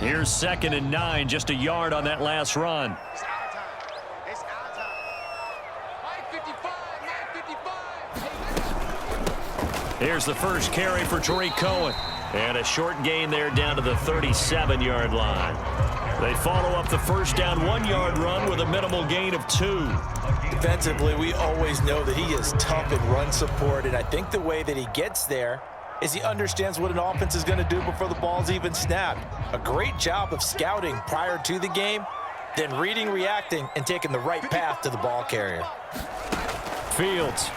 Here's 2nd and 9, just a yard on that last run. It's our time. It's our time. 9:55. Here's the first carry for Tariq Cohen. And a short gain there down to the 37-yard line. They follow up the first down 1-yard run with a minimal gain of 2. Defensively, we always know that he is tough in run support, and I think the way that he gets there is he understands what an offense is going to do before the ball's even snapped. A great job of scouting prior to the game, then reading, reacting, and taking the right path to the ball carrier. Fields.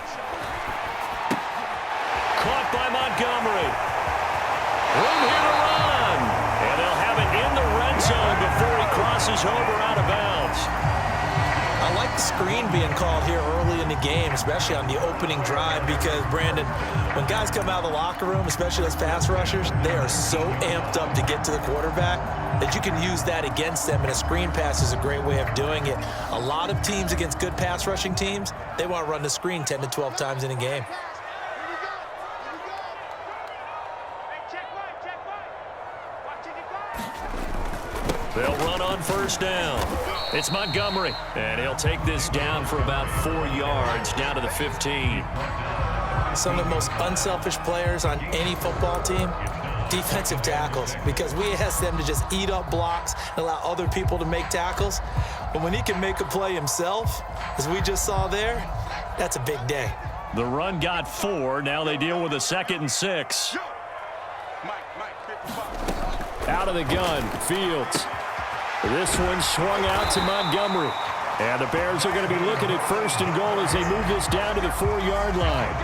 Caught by Montgomery. Room here to run. And they'll have it in the red zone before he crosses over out of bounds. I like the screen being called here early in the game, especially on the opening drive, because, Brandon, when guys come out of the locker room, especially those pass rushers, they are so amped up to get to the quarterback that you can use that against them, and a screen pass is a great way of doing it. A lot of teams against good pass rushing teams, they want to run the screen 10 to 12 times in a game. They'll run on first down. It's Montgomery, and he'll take this down for about 4 yards, down to the 15. Some of the most unselfish players on any football team, defensive tackles, because we ask them to just eat up blocks and allow other people to make tackles. But when he can make a play himself, as we just saw there, that's a big day. The run got 4. Now they deal with a 2nd and 6. Out of the gun, Fields. This one swung out to Montgomery. And the Bears are going to be looking at 1st and goal as they move this down to the 4-yard line.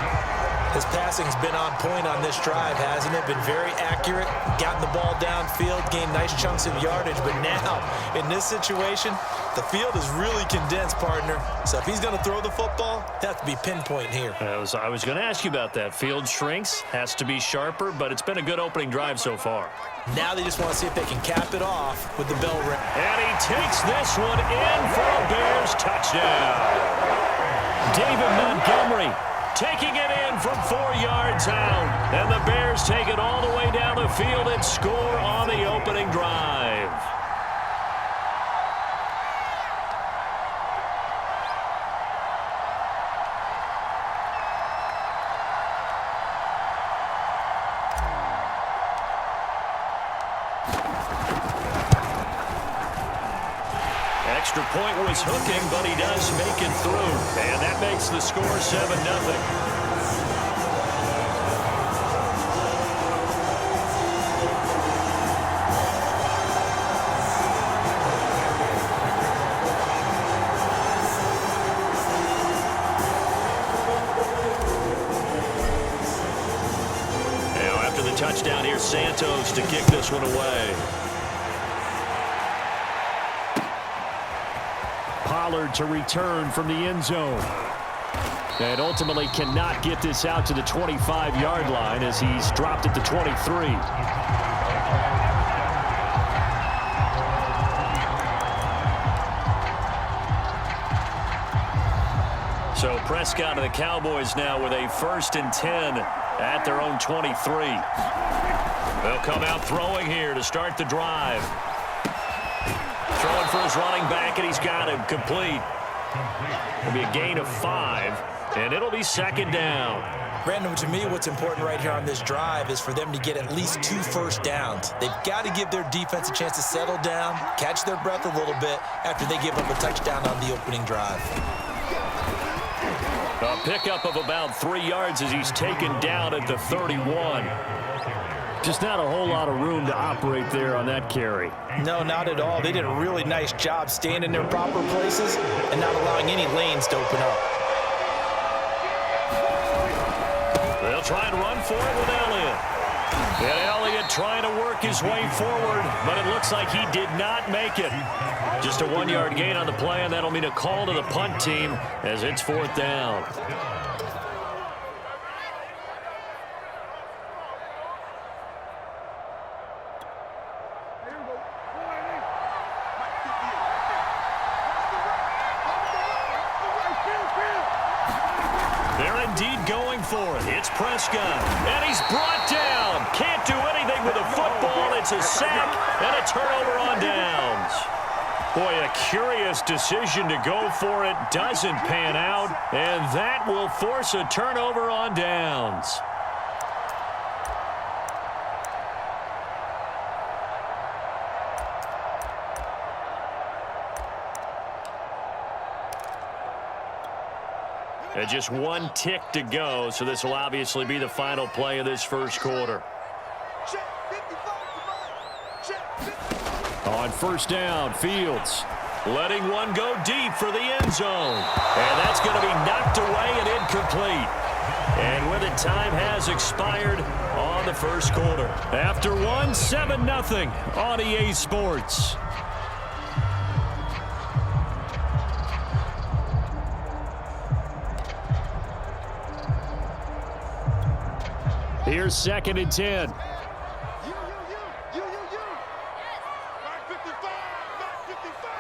His passing's been on point on this drive, hasn't it? Been very accurate, gotten the ball downfield, gained nice chunks of yardage. But now, in this situation, the field is really condensed, partner. So if he's going to throw the football, it has to be pinpoint here. I was going to ask you about that. Field shrinks, has to be sharper, but it's been a good opening drive so far. Now they just want to see if they can cap it off with the bell ring. And he takes this one in for a Bears touchdown. David Montgomery taking it in from 4 yards out. And the Bears take it all the way down the field and score on the opening drive. Extra point was hooking, but he does make it through. And that makes the score 7-0. Now after the touchdown, here's Santos to kick this one away. Pollard to return from the end zone. And ultimately cannot get this out to the 25-yard line as he's dropped at the 23. So Prescott and the Cowboys now with a 1st and 10 at their own 23. They'll come out throwing here to start the drive. Throwing for his running back, and he's got him complete. It'll be a gain of 5, and it'll be 2nd down. Brandon, to me, what's important right here on this drive is for them to get at least 2 first downs. They've got to give their defense a chance to settle down, catch their breath a little bit after they give up a touchdown on the opening drive. A pickup of about 3 yards as he's taken down at the 31. Just not a whole lot of room to operate there on that carry. No, not at all. They did a really nice job staying in their proper places and not allowing any lanes to open up. They'll try and run for it with Elliott. And Elliott trying to work his way forward, but it looks like he did not make it. Just a 1-yard gain on the play, and that'll mean a call to the punt team as it's 4th down. They're indeed going for it. It's Prescott, and he's brought down. Can't do anything with a football. It's a sack and a turnover on downs. Boy, a curious decision to go for it. Doesn't pan out, and that will force a turnover on downs. And just one tick to go, so this will obviously be the final play of this first quarter. On first down, Fields letting one go deep for the end zone. And that's going to be knocked away and incomplete. And with it, time has expired on the first quarter. After one, 7-0 on EA Sports. Here's 2nd and 10. Back 55, back 55.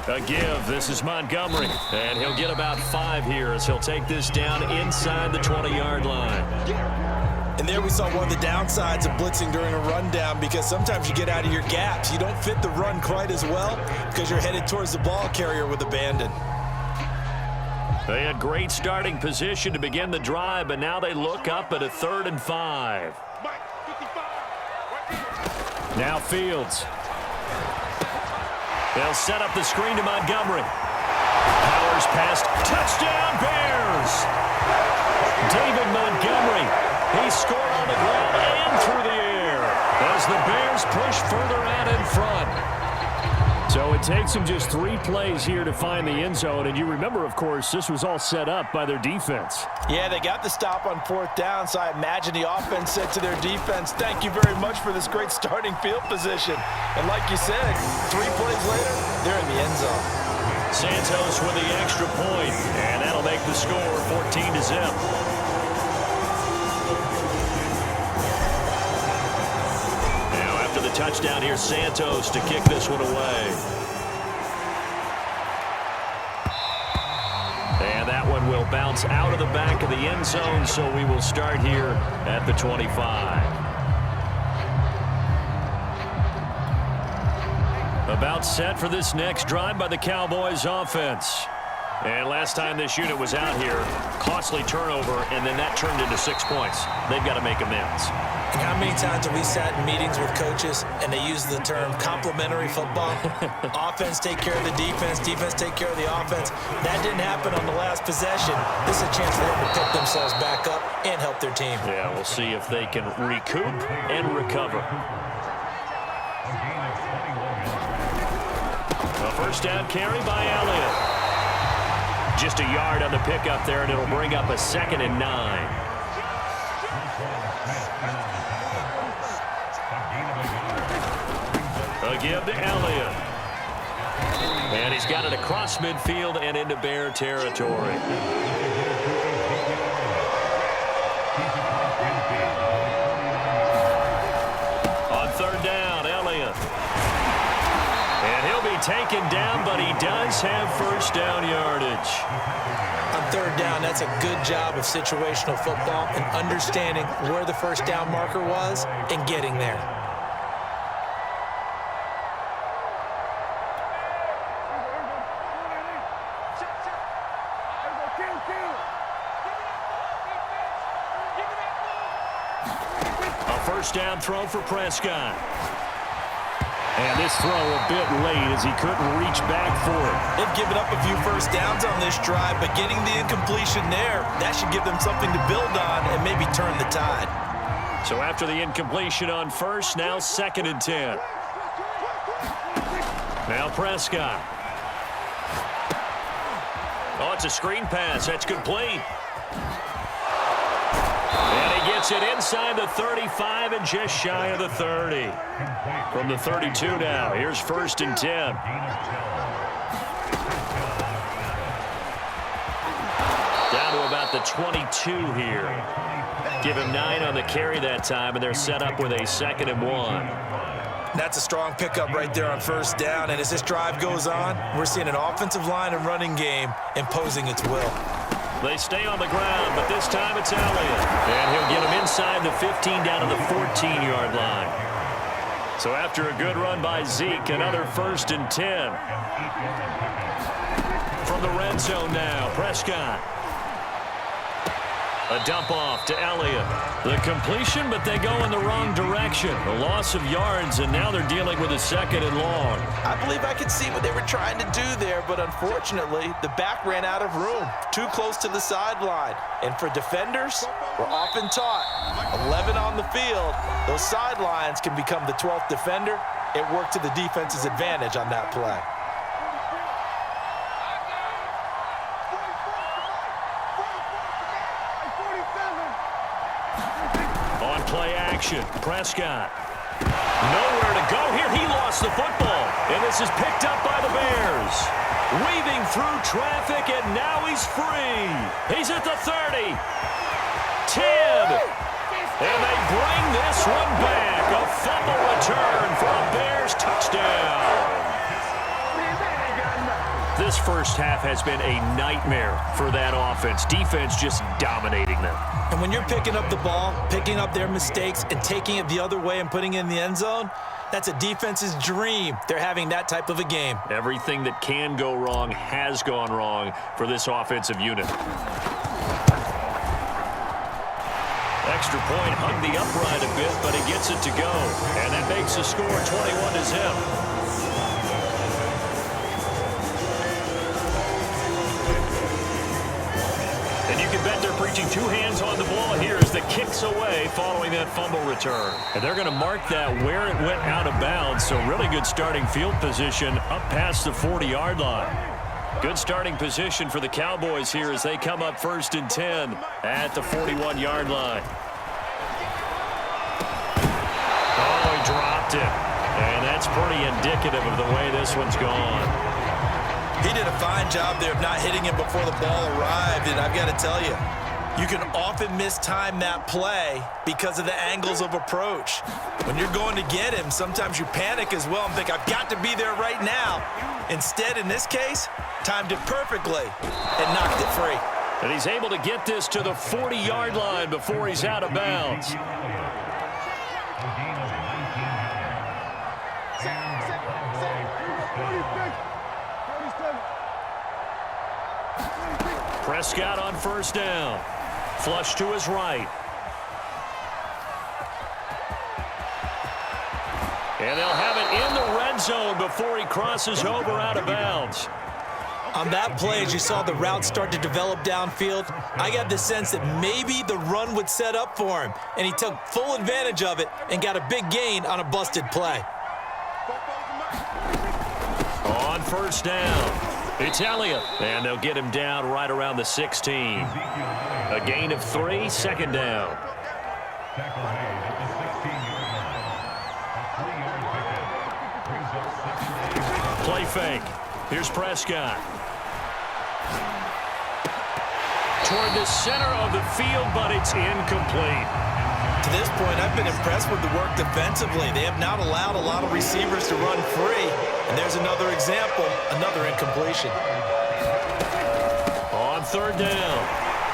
Here we go. A give. This is Montgomery. And he'll get about 5 here as he'll take this down inside the 20-yard line. And there we saw one of the downsides of blitzing during a rundown, because sometimes you get out of your gaps. You don't fit the run quite as well because you're headed towards the ball carrier with abandon. They had great starting position to begin the drive, but now they look up at a 3rd and 5. Now Fields. They'll set up the screen to Montgomery. Powers past. Touchdown, Bears! David Montgomery. He scored on the ground and through the air as the Bears push further out in front. So it takes them just 3 plays here to find the end zone. And you remember, of course, this was all set up by their defense. Yeah, they got the stop on 4th down, so I imagine the offense said to their defense, thank you very much for this great starting field position. And like you said, 3 plays later, they're in the end zone. Santos with the extra point, and that'll make the score 14-0. The touchdown here, Santos to kick this one away. And that one will bounce out of the back of the end zone, so we will start here at the 25. About set for this next drive by the Cowboys offense. And last time this unit was out here, costly turnover, and then that turned into 6 points. They've got to make amends. And how many times have we sat in meetings with coaches and they use the term complementary football? Offense take care of the defense, defense take care of the offense. That didn't happen on the last possession. This is a chance for them to pick themselves back up and help their team. Yeah, we'll see if they can recoup and recover. A first down carry by Elliott. Just a yard on the pickup there, and it'll bring up a 2nd and 9. A give to Elliott. And he's got it across midfield and into Bear territory. On 3rd down, Elliott. And he'll be taken down, but he does have first down yardage. On 3rd down, that's a good job of situational football and understanding where the first down marker was and getting there. First down throw for Prescott. And this throw a bit late as he couldn't reach back for it. They've given up a few first downs on this drive, but getting the incompletion there, that should give them something to build on and maybe turn the tide. So after the incompletion on first, now 2nd and 10. Now Prescott. Oh, it's a screen pass. That's complete. And he gets it inside the 35 and just shy of the 30. From the 32 now, here's 1st and 10. Down to about the 22 here. Give him 9 on the carry that time, and they're set up with a 2nd and 1. That's a strong pickup right there on first down, and as this drive goes on, we're seeing an offensive line and running game imposing its will. They stay on the ground, but this time it's Elliott. And he'll get him inside the 15 down to the 14-yard line. So after a good run by Zeke, another 1st and 10. From the red zone now, Prescott. A dump off to Elliott. The completion, but they go in the wrong direction. A loss of yards, and now they're dealing with a 2nd and long. I believe I could see what they were trying to do there, but unfortunately, the back ran out of room. Too close to the sideline. And for defenders, we're often taught, 11 on the field, those sidelines can become the 12th defender. It worked to the defense's advantage on that play. Play action. Prescott. Nowhere to go here. He lost the football. And this is picked up by the Bears. Weaving through traffic, and now he's free. He's at the 30. 10. And they bring this one back. A fumble return for a Bears touchdown. This first half has been a nightmare for that offense. Defense just dominating them. And when you're picking up the ball, picking up their mistakes, and taking it the other way and putting it in the end zone, that's a defense's dream. They're having that type of a game. Everything that can go wrong has gone wrong for this offensive unit. Extra point hugged the upright a bit, but he gets it to go. And that makes the score 21-0. And you can bet they're preaching 2 hands on the ball here as the kick's away following that fumble return. And they're going to mark that where it went out of bounds, so really good starting field position up past the 40-yard line. Good starting position for the Cowboys here as they come up 1st and 10 at the 41-yard line. Oh, he dropped it. And that's pretty indicative of the way this one's gone. He did a fine job there of not hitting him before the ball arrived, and I've got to tell you, you can often mistime that play because of the angles of approach. When you're going to get him, sometimes you panic as well and think, I've got to be there right now. Instead, in this case, timed it perfectly and knocked it free. And he's able to get this to the 40-yard line before he's out of bounds. Prescott on 1st down. Flush to his right. And they'll have it in the red zone before he crosses over out of bounds. On that play, as you saw the route start to develop downfield, I got the sense that maybe the run would set up for him, and he took full advantage of it and got a big gain on a busted play. On 1st down. It's Elliott, and they'll get him down right around the 16. A gain of 3, 2nd down. Play fake. Here's Prescott. Toward the center of the field, but it's incomplete. To this point, I've been impressed with the work defensively. They have not allowed a lot of receivers to run free. And there's another example, another incompletion. On 3rd down,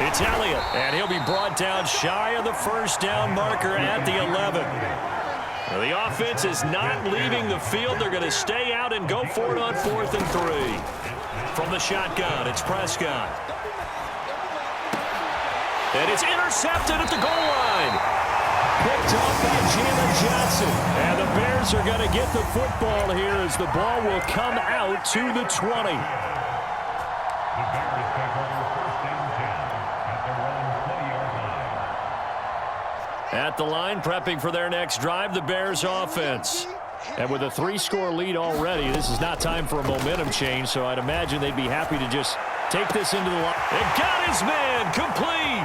it's Elliott, and he'll be brought down shy of the 1st down marker at the 11. Now, the offense is not leaving the field. They're going to stay out and go for it on 4th and 3. From the shotgun, it's Prescott. And it's intercepted at the goal line. Picked off by Jalen Johnson. And the Bears are going to get the football here as the ball will come out to the 20. At the line, prepping for their next drive, the Bears offense. And with a 3-score lead already, this is not time for a momentum change, so I'd imagine they'd be happy to just take this into the line. And got his man complete.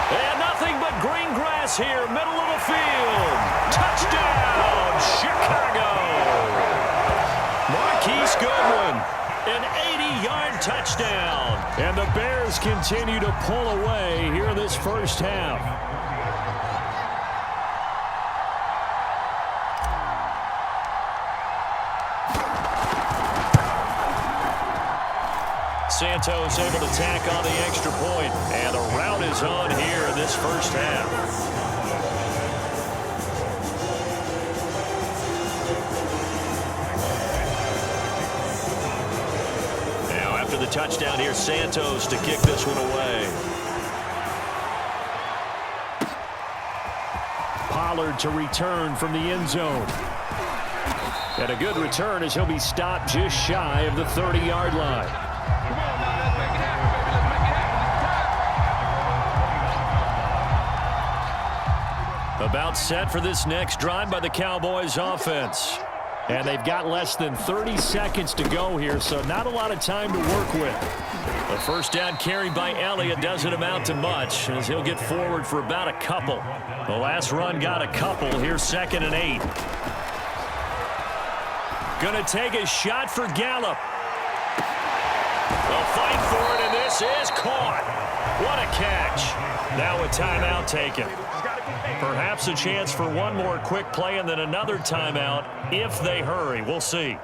And nothing but green grass here, middle of the field. Touchdown, Chicago. Marquise Goodwin, an 80-yard touchdown. And the Bears continue to pull away here in this first half. Santos able to tack on the extra point. And the rout is on here in this first half. Now after the touchdown here, Santos to kick this one away. Pollard to return from the end zone. And a good return as he'll be stopped just shy of the 30-yard line. About set for this next drive by the Cowboys offense. And they've got less than 30 seconds to go here, so not a lot of time to work with. The first down carried by Elliott doesn't amount to much as he'll get forward for about a couple. The last run got a couple. Here's 2nd and 8. Going to take a shot for Gallup. They'll fight for it, and this is caught. What a catch. Now a timeout taken. Perhaps a chance for one more quick play and then another timeout if they hurry. We'll see.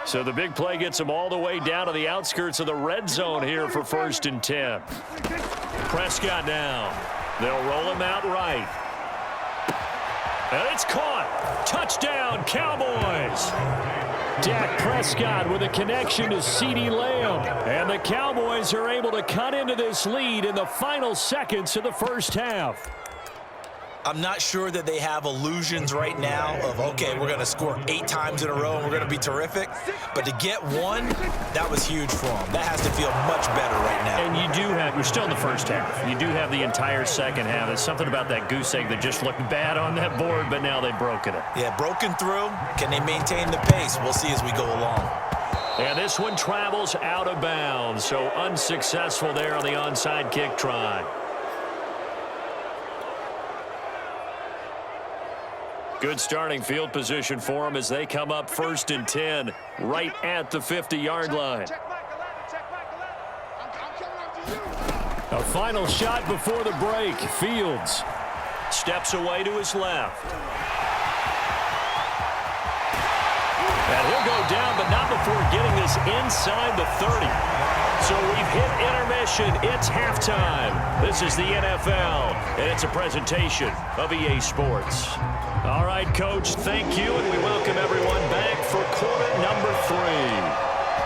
So the big play gets them all the way down to the outskirts of the red zone here for 1st and 10. Prescott down. They'll roll him out right. And it's caught. Touchdown, Cowboys. Dak Prescott with a connection to CeeDee Lamb. And the Cowboys are able to cut into this lead in the final seconds of the first half. I'm not sure that they have illusions right now of, okay, we're going to score 8 times in a row and we're going to be terrific. But to get one, that was huge for them. That has to feel much better right now. And you do have, you're still in the first half. You do have the entire second half. There's something about that goose egg that just looked bad on that board, but now they've broken it. Yeah, broken through. Can they maintain the pace? We'll see as we go along. And this one travels out of bounds, so unsuccessful there on the onside kick try. Good starting field position for them as they come up 1st and 10 right at the 50-yard line. A final shot before the break. Fields steps away to his left. And he'll go down, but not before getting this inside the 30. So we've hit intermission. It's halftime. This is the NFL, and it's a presentation of EA Sports. All right, Coach, thank you, and we welcome everyone back for quarter number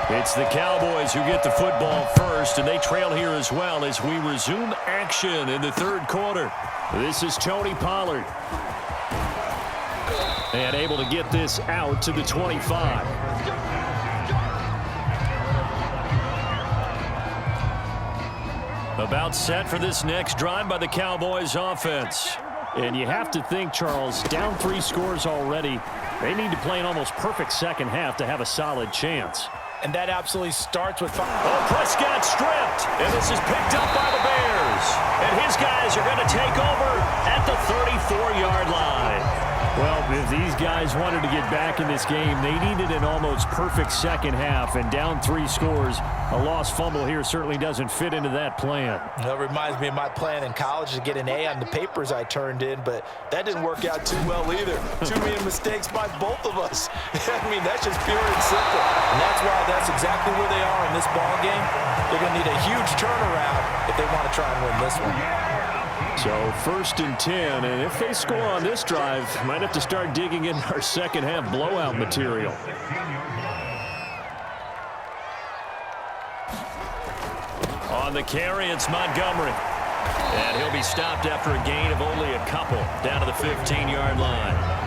3. It's the Cowboys who get the football first, and they trail here as well as we resume action in the 3rd quarter. This is Tony Pollard. And able to get this out to the 25. About set for this next drive by the Cowboys offense. And you have to think, Charles, down 3 scores already. They need to play an almost perfect second half to have a solid chance. And that absolutely starts with... Oh, Prescott stripped. And this is picked up by the Bears. And his guys are going to take over at the 34-yard line. Well, if these guys wanted to get back in this game, they needed an almost perfect second half. And down 3 scores, a lost fumble here certainly doesn't fit into that plan. It reminds me of my plan in college to get an A on the papers I turned in, but that didn't work out too well either. Too many mistakes by both of us. I mean, that's just pure and simple. And that's exactly where they are in this ball game. They're going to need a huge turnaround if they want to try and win this one. So 1st and 10, and if they score on this drive, might have to start digging in our second half blowout material. On the carry, it's Montgomery. And he'll be stopped after a gain of only a couple down to the 15-yard line.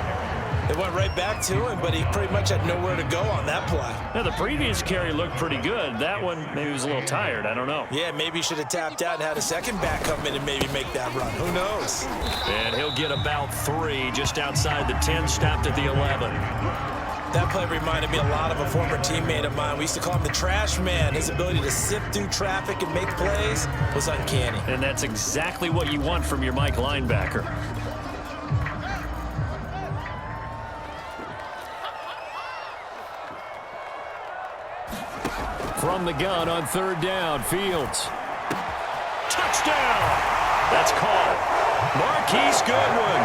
They went right back to him, but he pretty much had nowhere to go on that play. Now, the previous carry looked pretty good. That one, maybe he was a little tired. I don't know. Yeah, maybe he should have tapped out and had a second back come in and maybe make that run. Who knows? And he'll get about 3 just outside the 10, stopped at the 11. That play reminded me a lot of a former teammate of mine. We used to call him the trash man. His ability to sift through traffic and make plays was uncanny. And that's exactly what you want from your Mike linebacker. From the gun on 3rd down, Fields. Touchdown! That's called. Marquise Goodwin.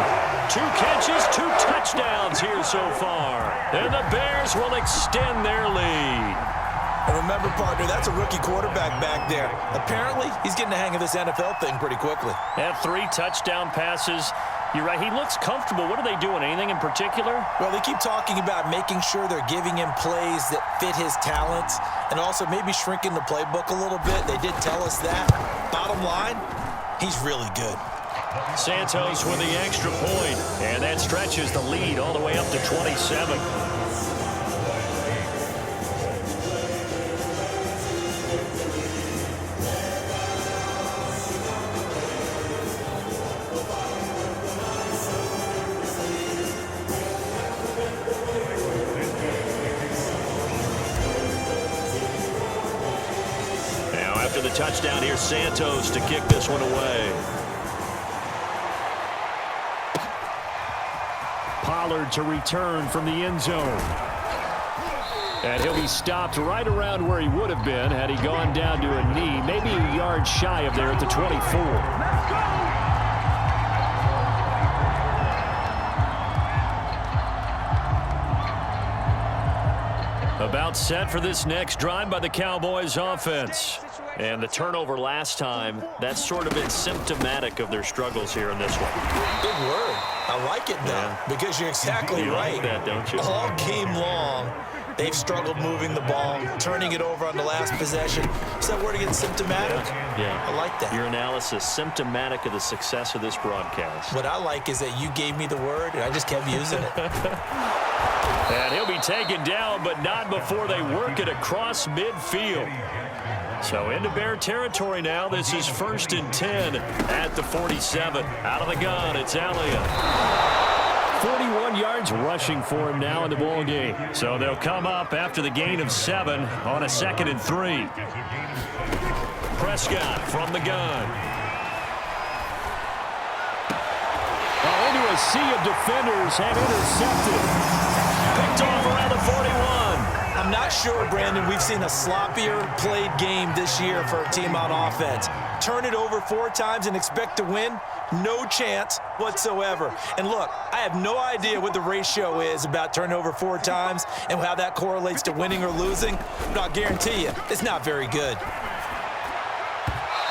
2 catches, 2 touchdowns here so far. And the Bears will extend their lead. And remember, partner, that's a rookie quarterback back there. Apparently, he's getting the hang of this NFL thing pretty quickly. Had 3 touchdown passes. You're right. He looks comfortable. What are they doing? Anything in particular? Well, they keep talking about making sure they're giving him plays that fit his talents and also maybe shrinking the playbook a little bit. They did tell us that. Bottom line, he's really good. Santos with the extra point, and that stretches the lead all the way up to 27. After the touchdown, here's Santos to kick this one away. Pollard to return from the end zone. And he'll be stopped right around where he would have been had he gone down to a knee, maybe a yard shy of there at the 24. About set for this next drive by the Cowboys offense. And the turnover last time, that's sort of been symptomatic of their struggles here in this one. Big word. I like it, though, because you're exactly right. Like that, don't you? All game long, they've struggled moving the ball, turning it over on the last possession. Is that word again, symptomatic? Yeah. I like that. Your analysis, symptomatic of the success of this broadcast. What I like is that you gave me the word, and I just kept using it. And he'll be taken down, but not before they work it across midfield. So into Bear territory now. This is 1st and 10 at the 47. Out of the gun, it's Elliott. 41 yards rushing for him now in the ball game. So they'll come up after the gain of 7 on a 2nd and 3. Prescott from the gun. Into a sea of defenders and intercepted. Picked off around the 41. I'm not sure, Brandon, we've seen a sloppier played game this year for a team on offense. Turn it over 4 times and expect to win? No chance whatsoever. And look, I have no idea what the ratio is about turning over 4 times and how that correlates to winning or losing, but I'll guarantee you, it's not very good.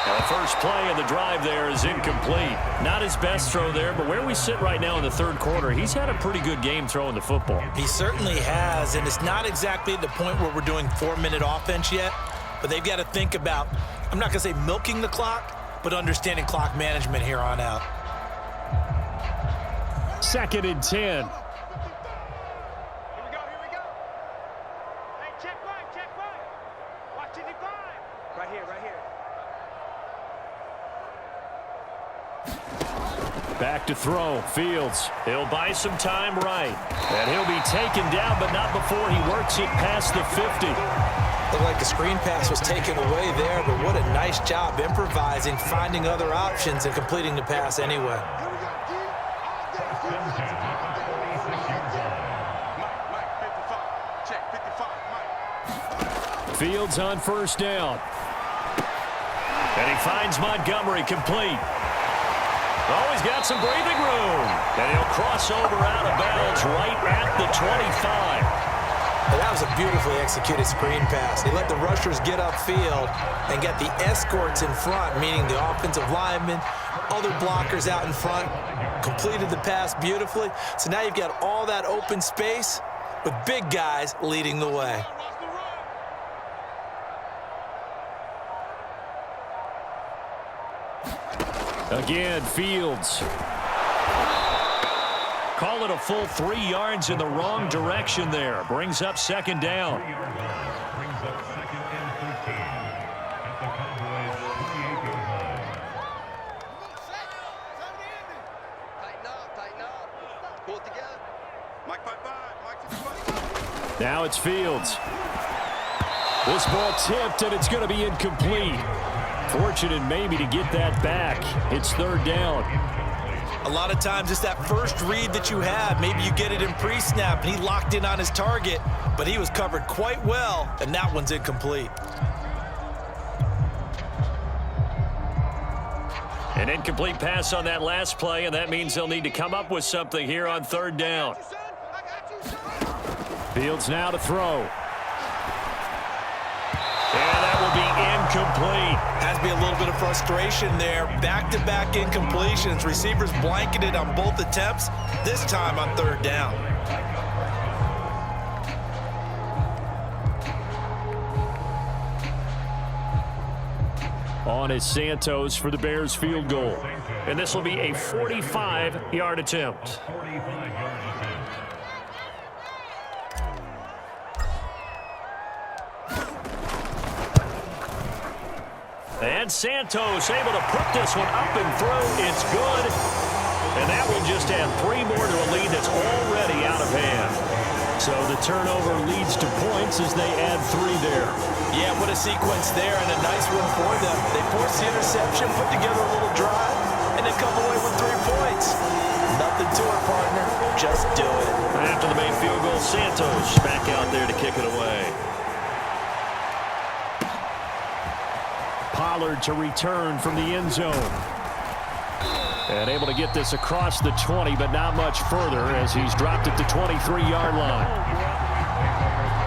The first play of the drive there is incomplete. Not his best throw there, but where we sit right now in the 3rd quarter, he's had a pretty good game throwing the football. He certainly has, and it's not exactly at the point where we're doing 4-minute offense yet, but they've got to think about, I'm not going to say milking the clock, but understanding clock management here on out. 2nd and 10. Here we go. Hey, check right. Watch it, 5. Right here. Back to throw. Fields. He'll buy some time right. And he'll be taken down, but not before he works it past the 50. Looked like the screen pass was taken away there, but what a nice job improvising, finding other options, and completing the pass anyway. Fields on 1st down. And he finds Montgomery complete. Oh, he's got some breathing room. And he'll cross over out of bounds right at the 25. And that was a beautifully executed screen pass. He let the rushers get upfield and got the escorts in front, meaning the offensive linemen, other blockers out in front, completed the pass beautifully. So now you've got all that open space with big guys leading the way. Again, Fields. Call it a full 3 yards in the wrong direction there. Brings up 2nd down. Now it's Fields. This ball tipped, and it's going to be incomplete. Fortunate maybe to get that back. It's 3rd down. A lot of times it's that first read that you have. Maybe you get it in pre-snap, and he locked in on his target, but he was covered quite well, and that one's incomplete. An incomplete pass on that last play, and that means they'll need to come up with something here on 3rd down. Fields now to throw. incomplete. Has to be a little bit of frustration there. Back-to-back incompletions. Receivers blanketed on both attempts, this time on third down. On is Santos for the Bears field goal. And this will be a 45-yard attempt. And Santos able to put this one up and through. It's good. And that will just add 3 more to a lead that's already out of hand. So the turnover leads to points as they add 3 there. Yeah, what a sequence there, and a nice one for them. They force the interception, put together a little drive, and then come away with 3 points. Nothing to it, partner. Just do it. After the main field goal, Santos back out there to kick it away. Pollard to return from the end zone. And able to get this across the 20, but not much further as he's dropped it to 23-yard line.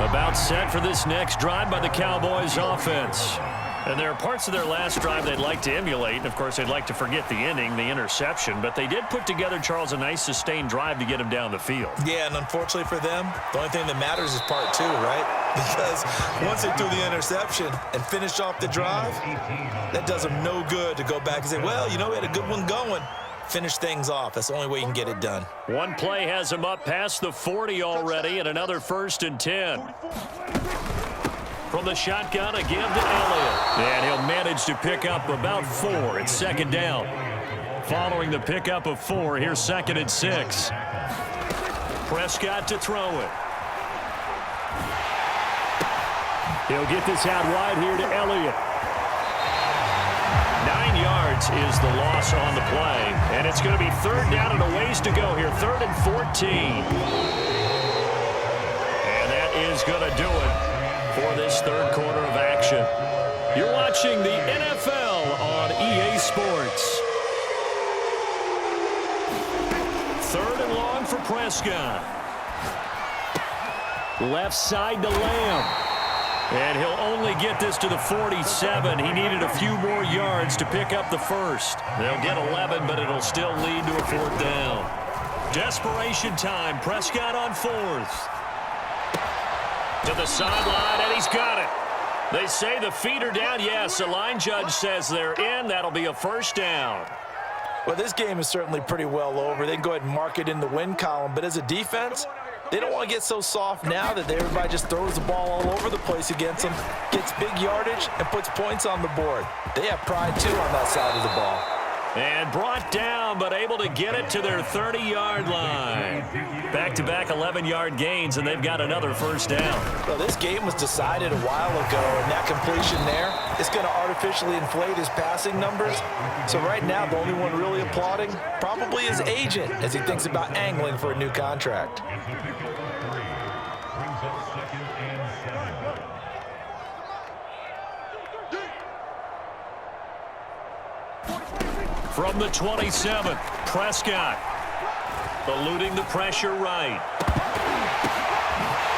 About set for this next drive by the Cowboys offense. And there are parts of their last drive they'd like to emulate. And, of course, they'd like to forget the inning, the interception. But they did put together, Charles, a nice sustained drive to get him down the field. Yeah, and unfortunately for them, the only thing that matters is part 2, right? Because once they threw the interception and finished off the drive, that does them no good to go back and say, well, you know, we had a good one going. Finish things off. That's the only way you can get it done. One play has him up past the 40 already, and another 1st and 10. From the shotgun, a give to Elliott. And he'll manage to pick up about 4. It's 2nd down. Following the pickup of 4, here's 2nd and 6. Prescott to throw it. He'll get this out wide here to Elliott. 9 yards is the loss on the play. And it's going to be 3rd down and a ways to go here. 3rd and 14. And that is going to do it for this 3rd quarter of action. You're watching the NFL on EA Sports. 3rd and long for Prescott. Left side to Lamb. And he'll only get this to the 47. He needed a few more yards to pick up the 1st. They'll get 11, but it'll still lead to a 4th down. Desperation time. Prescott on 4th. To the sideline, and he's got it. They say the feet are down. Yes, the line judge says they're in. That'll be a 1st down. Well, this game is certainly pretty well over. They can go ahead and mark it in the win column. But as a defense, they don't want to get so soft now that everybody just throws the ball all over the place against them, gets big yardage, and puts points on the board. They have pride, too, on that side of the ball. And brought down, but able to get it to their 30-yard line. Back-to-back 11-yard gains, and they've got another 1st down. Well, this game was decided a while ago, and that completion there is going to artificially inflate his passing numbers. So right now, the only one really applauding probably his agent as he thinks about angling for a new contract. From the 27, Prescott eluding the pressure right.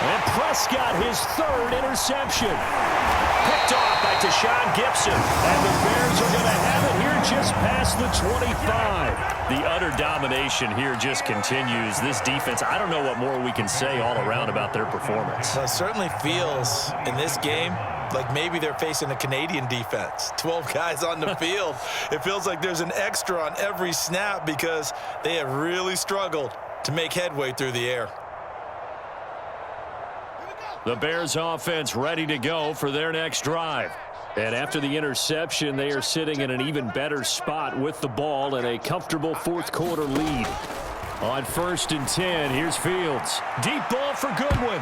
And Prescott, his 3rd interception. Picked off by Tashawn Gibson. And the Bears are going to have it here just past the 25. The utter domination here just continues. This defense, I don't know what more we can say all around about their performance. Well, it certainly feels in this game like maybe they're facing a Canadian defense. 12 guys on the field. It feels like there's an extra on every snap because they have really struggled to make headway through the air. The Bears offense ready to go for their next drive. And after the interception, they are sitting in an even better spot with the ball and a comfortable 4th quarter lead. On 1st and 10, here's Fields. Deep ball for Goodwin.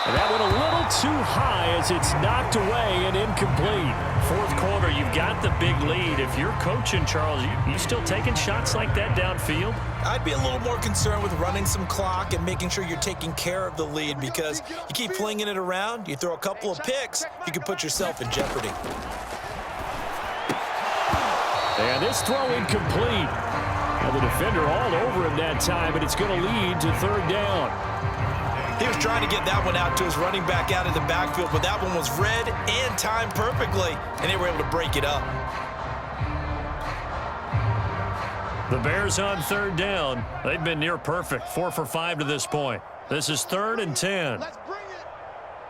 And that went a little too high as it's knocked away and incomplete. 4th quarter, you've got the big lead. If you're coaching, Charles, you still taking shots like that downfield? I'd be a little more concerned with running some clock and making sure you're taking care of the lead because you keep flinging it around, you throw a couple of picks, you can put yourself in jeopardy. And this throw incomplete. And the defender all over him that time, but it's going to lead to 3rd down. He was trying to get that one out to his running back out of the backfield, but that one was read and timed perfectly, and they were able to break it up. The Bears on third down. They've been near perfect, 4 for 5 to this point. This is 3rd and 10. Let's bring it.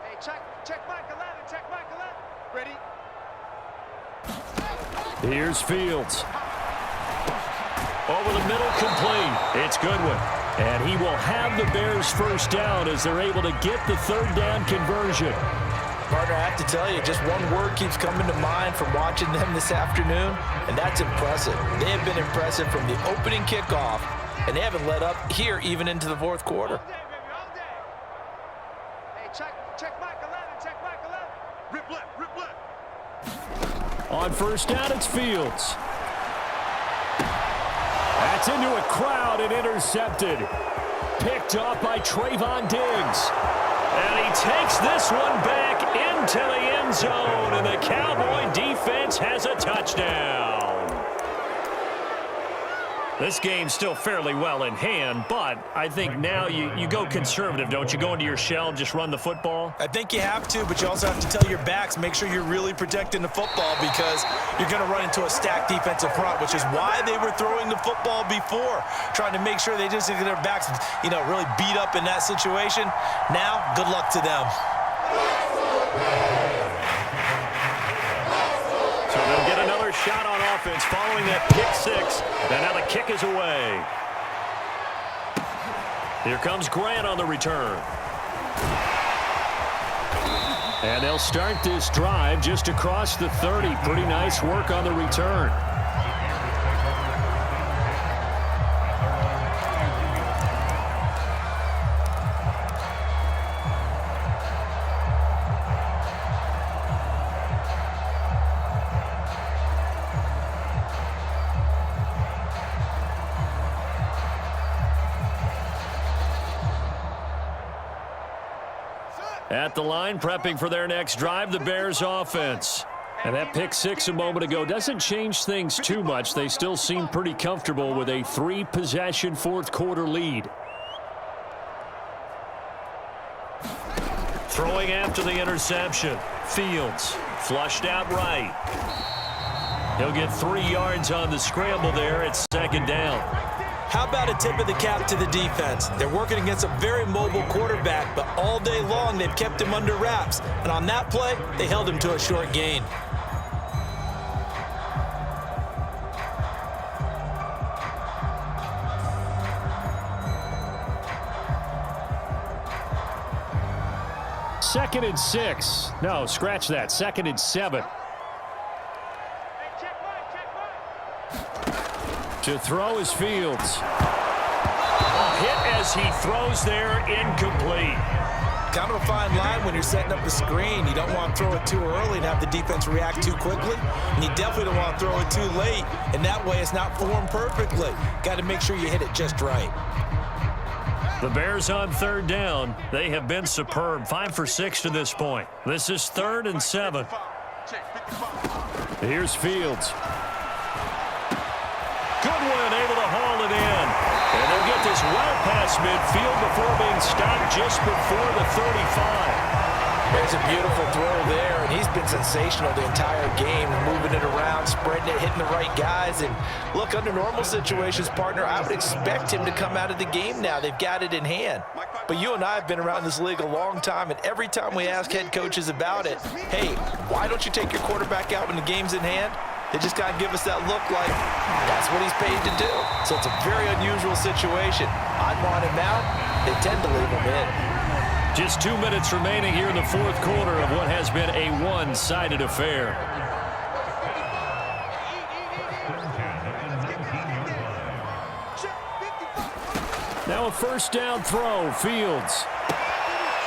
Hey, check Mike 11. Check Mike 11. Ready? Here's Fields. Over the middle, complete. It's Goodwin. And he will have the Bears first down as they're able to get the third down conversion. Partner, I have to tell you, just one word keeps coming to mind from watching them this afternoon, and that's impressive. They have been impressive from the opening kickoff, and they haven't let up here even into the fourth quarter. All day, baby, all day. Hey, check Mike 11. Check Mike 11. Rip left, rip left. On first down, it's Fields. That's into a crowd and intercepted. Picked off by Trayvon Diggs. And he takes this one back into the end zone, and the Cowboy defense has a touchdown. This game's still fairly well in hand, but I think now you go conservative, don't you? Go into your shell and just run the football? I think you have to, but you also have to tell your backs, make sure you're really protecting the football because you're going to run into a stacked defensive front, which is why they were throwing the football before, trying to make sure they just get their backs, really beat up in that situation. Now, good luck to them. So they'll get another shot on offense following that pick six. And now the kick is away. Here comes Grant on the return. And they'll start this drive just across the 30. Pretty nice work on the return. At the line, prepping for their next drive, the Bears offense. And that pick six a moment ago doesn't change things too much. They still seem pretty comfortable with a 3-possession fourth quarter lead. Throwing after the interception. Fields flushed out right. He'll get 3 yards on the scramble there. It's second down. How about a tip of the cap to the defense? They're working against a very mobile quarterback, but all day long they've kept him under wraps. And on that play, they held him to a short gain. Second and 6. No, scratch that. Second and 7. To throw is Fields. Hit as he throws there, incomplete. Kind of a fine line when you're setting up a screen. You don't want to throw it too early and have the defense react too quickly. And you definitely don't want to throw it too late. And that way it's not formed perfectly. Got to make sure you hit it just right. The Bears on third down. They have been superb. 5 for 6 to this point. This is 3rd and 7. Here's Fields. Goodwin able to haul it in. And they'll get this well past midfield before being stopped just before the 35. There's a beautiful throw there, and he's been sensational the entire game, moving it around, spreading it, hitting the right guys. And look, under normal situations, partner, I would expect him to come out of the game now. They've got it in hand. But you and I have been around this league a long time, and every time we ask head coaches about it, hey, why don't you take your quarterback out when the game's in hand? They just got to give us that look like that's what he's paid to do. So it's a very unusual situation. I'd want him out. They tend to leave him in. Just 2 minutes remaining here in the fourth quarter of what has been a one-sided affair. Now a first down throw. Fields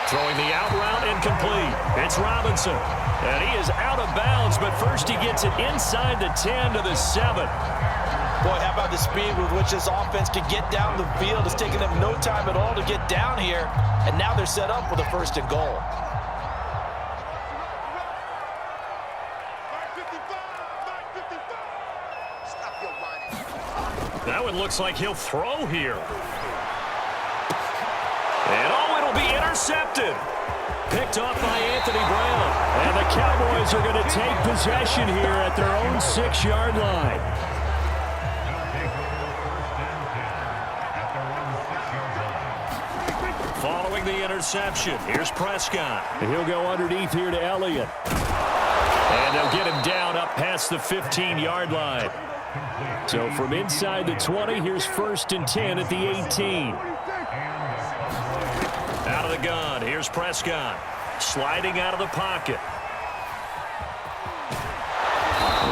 throwing the out route incomplete. It's Robinson. And he is out of bounds, but first he gets it inside the 10 to the 7. Boy, how about the speed with which this offense can get down the field? It's taken them no time at all to get down here, and now they're set up with a first and goal. That one looks like he'll throw here. And it'll be intercepted. Intercepted. Picked off by Anthony Brown. And the Cowboys are going to take possession here at their own 6-yard line. Following the interception, here's Prescott. And he'll go underneath here to Elliott. And they'll get him down up past the 15-yard line. So from inside the 20, here's 1st and 10 at the 18. Out of the gun, here's Prescott. Sliding out of the pocket.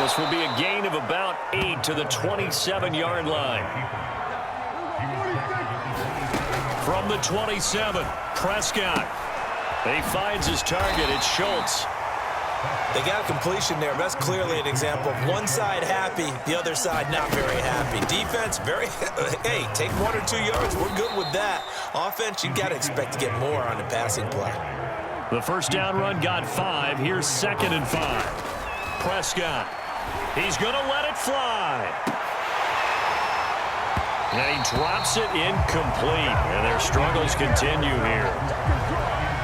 This will be a gain of about 8 to the 27-yard line. From the 27, Prescott. He finds his target. It's Schultz. They got a completion there. That's clearly an example of one side happy, the other side not very happy. Defense, hey, take 1 or 2 yards. We're good with that. Offense, you got to expect to get more on the passing play. The first down run got 5. Here's 2nd and 5. Prescott. He's going to let it fly. And he drops it incomplete. And their struggles continue here.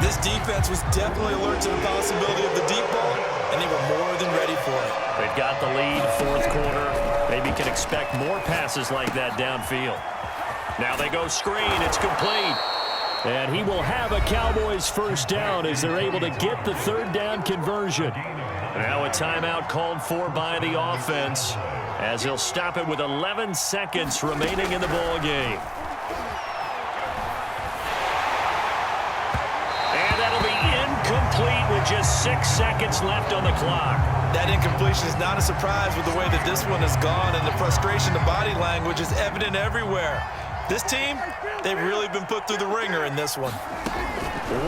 This defense was definitely alert to the possibility of the deep ball, and they were more than ready for it. They've got the lead, 4th quarter. Maybe can expect more passes like that downfield. Now they go screen. It's complete. And he will have a Cowboys first down as they're able to get the 3rd down conversion. Now a timeout called for by the offense as he'll stop it with 11 seconds remaining in the ball game. Complete with just 6 seconds left on the clock. That incompletion is not a surprise with the way that this one has gone, and the frustration, the body language is evident everywhere. This team, they've really been put through the ringer in this one.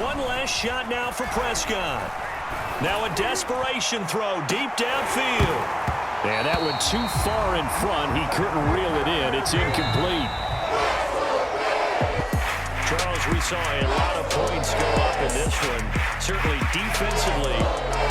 One last shot now for Prescott. Now a desperation throw deep downfield. And that went too far in front. He couldn't reel it in. It's incomplete. Charles, we saw a lot of points go up in this one. Certainly defensively,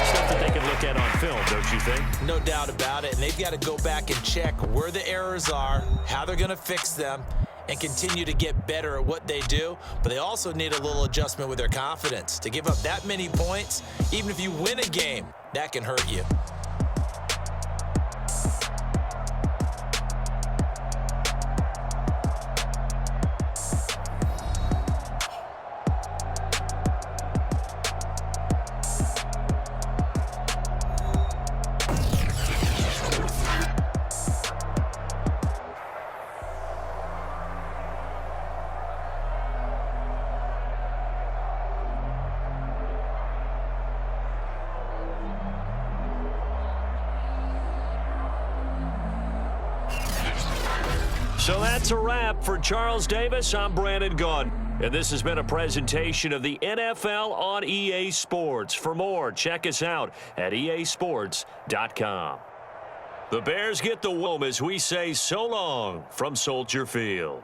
stuff that they can look at on film, don't you think? No doubt about it, and they've got to go back and check where the errors are, how they're going to fix them, and continue to get better at what they do. But they also need a little adjustment with their confidence. To give up that many points, even if you win a game, that can hurt you. So that's a wrap for Charles Davis. I'm Brandon Gaudin. And this has been a presentation of the NFL on EA Sports. For more, check us out at easports.com. The Bears get the win as we say so long from Soldier Field.